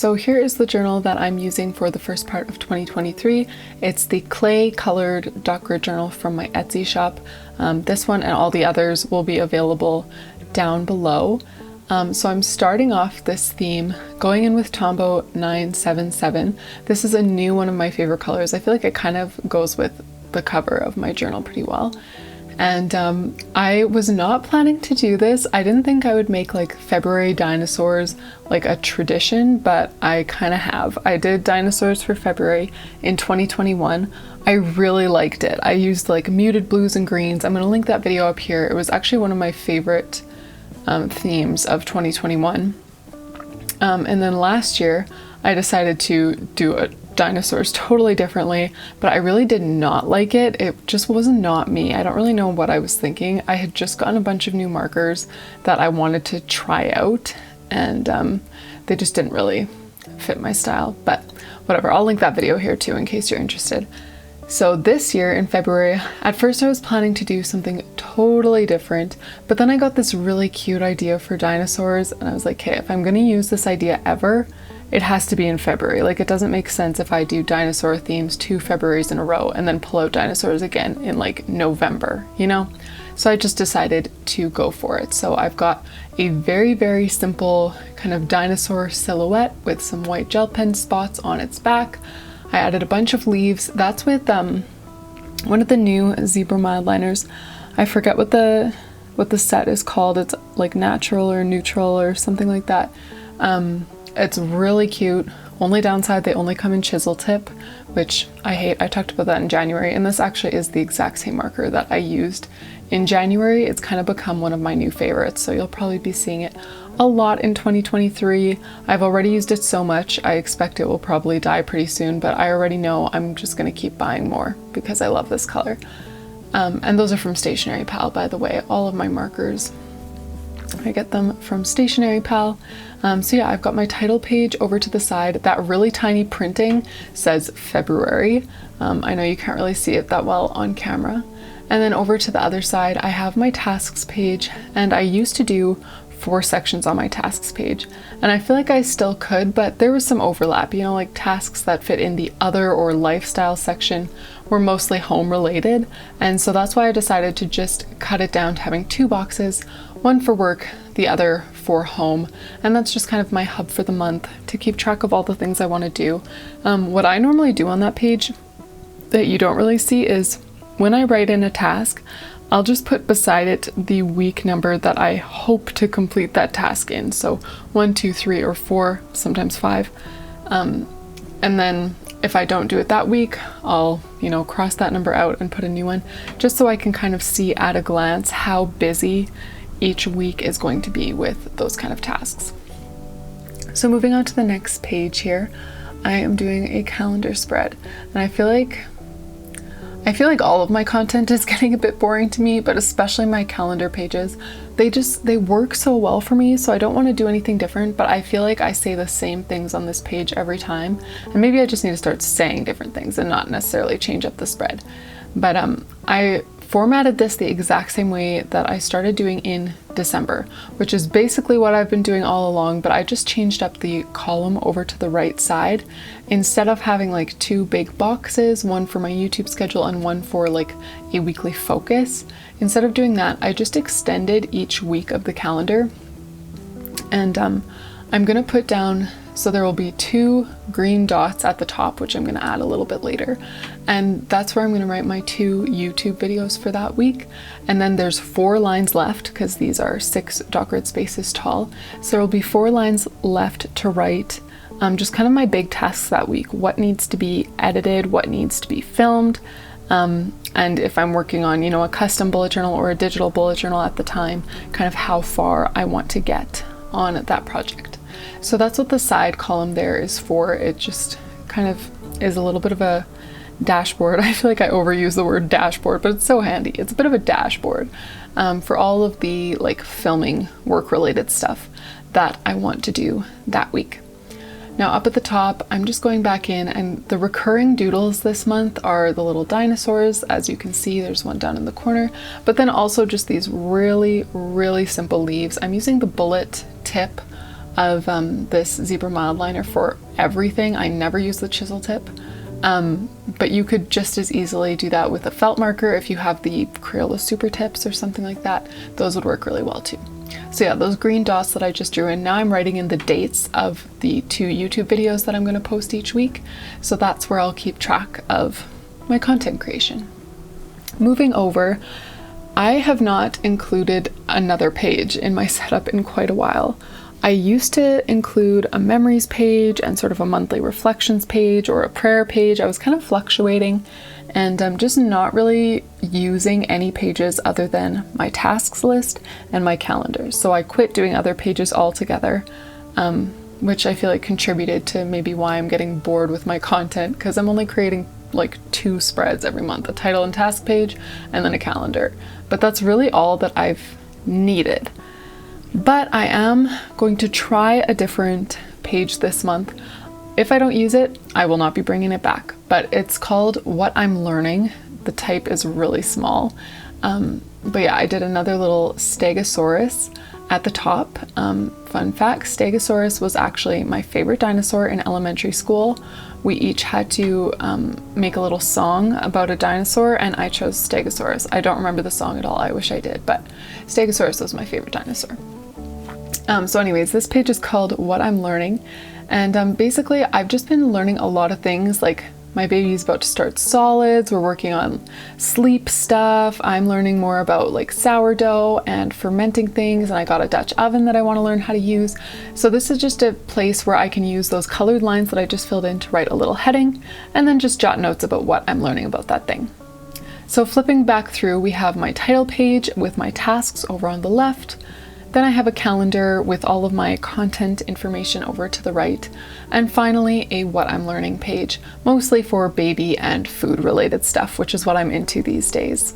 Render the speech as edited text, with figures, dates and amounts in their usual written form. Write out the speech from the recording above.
So here is the journal that I'm using for the first part of 2023. It's the clay colored dot grid journal from my Etsy shop. This one and all the others will be available down below. So I'm starting off this theme going in with Tombow 977. This is a new one of my favorite colors. I feel like it kind of goes with the cover of my journal pretty well. And I was not planning to do this. I didn't think I would make like February dinosaurs like a tradition, but I kind of have. I did dinosaurs for February in 2021. I really liked it. I used like muted blues and greens. I'm going to link that video up here. It was actually one of my favorite themes of 2021. And then last year I decided to do a dinosaurs totally differently, but I really did not like it. It just was not me. I don't really know what I was thinking. I had just gotten a bunch of new markers that I wanted to try out, and they just didn't really fit my style, but whatever. I'll link that video here too in case you're interested. So this year in February, at first I was planning to do something totally different, but then I got this really cute idea for dinosaurs, and I was like, okay, if I'm gonna use this idea ever, it has to be in February. Like, it doesn't make sense if I do dinosaur themes 2 Februarys in a row and then pull out dinosaurs again in like November, you know? So I just decided to go for it. So I've got a very, very simple kind of dinosaur silhouette with some white gel pen spots on its back. I added a bunch of leaves. That's with one of the new zebra mild liners. I forget what the set is called. It's like natural or neutral or something like that. It's really cute. Only downside, they only come in chisel tip, which I hate. I talked about that in January, and this actually is the exact same marker that I used in January. It's kind of become one of my new favorites, so you'll probably be seeing it a lot in 2023. I've already used it so much, I expect it will probably die pretty soon, but I already know I'm just gonna keep buying more because I love this color. And those are from Stationery Pal, by the way. All of my markers, I get them from Stationery Pal. So yeah, I've got my title page over to the side. That really tiny printing says February. I know you can't really see it that well on camera. And then over to the other side, I have my tasks page, and I used to do 4 sections on my tasks page, and I feel like I still could, but there was some overlap, you know, like tasks that fit in the other or lifestyle section were mostly home related, and so that's why I decided to just cut it down to having 2 boxes, one for work, the other for home, and that's just kind of my hub for the month to keep track of all the things I want to do. What I normally do on that page that you don't really see is when I write in a task, I'll just put beside it the week number that I hope to complete that task in. So 1, 2, 3, or 4, sometimes 5. And then if I don't do it that week, I'll, you know, cross that number out and put a new one, just so I can kind of see at a glance how busy each week is going to be with those kind of tasks. So moving on to the next page here, I am doing a calendar spread, and I feel like all of my content is getting a bit boring to me, but especially my calendar pages. They work so well for me, so I don't want to do anything different, but I feel like I say the same things on this page every time, and maybe I just need to start saying different things and not necessarily change up the spread. But I formatted this the exact same way that I started doing in December, which is basically what I've been doing all along, but I just changed up the column over to the right side. Instead of having like 2 big boxes, one for my YouTube schedule and one for like a weekly focus, instead of doing that, I just extended each week of the calendar. And I'm gonna put down, so there will be 2 green dots at the top, which I'm gonna add a little bit later. And that's where I'm gonna write my 2 YouTube videos for that week. And then there's 4 lines left, because these are 6 dot grid spaces tall. So there will be 4 lines left to write just kind of my big tasks that week. What needs to be edited, what needs to be filmed. And if I'm working on, you know, a custom bullet journal or a digital bullet journal at the time, kind of how far I want to get on that project. So that's what the side column there is for. It just kind of is a little bit of a dashboard. I feel like I overuse the word dashboard, but it's so handy. It's a bit of a dashboard for all of the like filming work related stuff that I want to do that week. Now up at the top, I'm just going back in, and the recurring doodles this month are the little dinosaurs. As you can see, there's one down in the corner, but then also just these really, really simple leaves. I'm using the bullet tip of this zebra mild liner for everything. I never use the chisel tip, but you could just as easily do that with a felt marker if you have the Crayola Super Tips or something like that. Those would work really well too. So yeah, those green dots that I just drew in, now I'm writing in the dates of the 2 YouTube videos that I'm going to post each week. So that's where I'll keep track of my content creation. Moving over, I have not included another page in my setup in quite a while. I used to include a memories page and sort of a monthly reflections page or a prayer page. I was kind of fluctuating, and I'm just not really using any pages other than my tasks list and my calendars. So I quit doing other pages altogether, which I feel like contributed to maybe why I'm getting bored with my content, because I'm only creating like 2 spreads every month, a title and task page and then a calendar. But that's really all that I've needed. But I am going to try a different page this month. If I don't use it, I will not be bringing it back. But it's called What I'm Learning. The type is really small. But yeah, I did another little Stegosaurus at the top. Fun fact, Stegosaurus was actually my favorite dinosaur in elementary school. We each had to make a little song about a dinosaur, and I chose Stegosaurus. I don't remember the song at all. I wish I did, but Stegosaurus was my favorite dinosaur. So anyways, this page is called What I'm Learning, and basically I've just been learning a lot of things. Like, my baby's about to start solids, we're working on sleep stuff, I'm learning more about like sourdough and fermenting things, and I got a Dutch oven that I want to learn how to use. So this is just a place where I can use those colored lines that I just filled in to write a little heading, and then just jot notes about what I'm learning about that thing. So flipping back through, we have my title page with my tasks over on the left. Then I have a calendar with all of my content information over to the right. And finally, a What I'm Learning page, mostly for baby and food related stuff, which is what I'm into these days.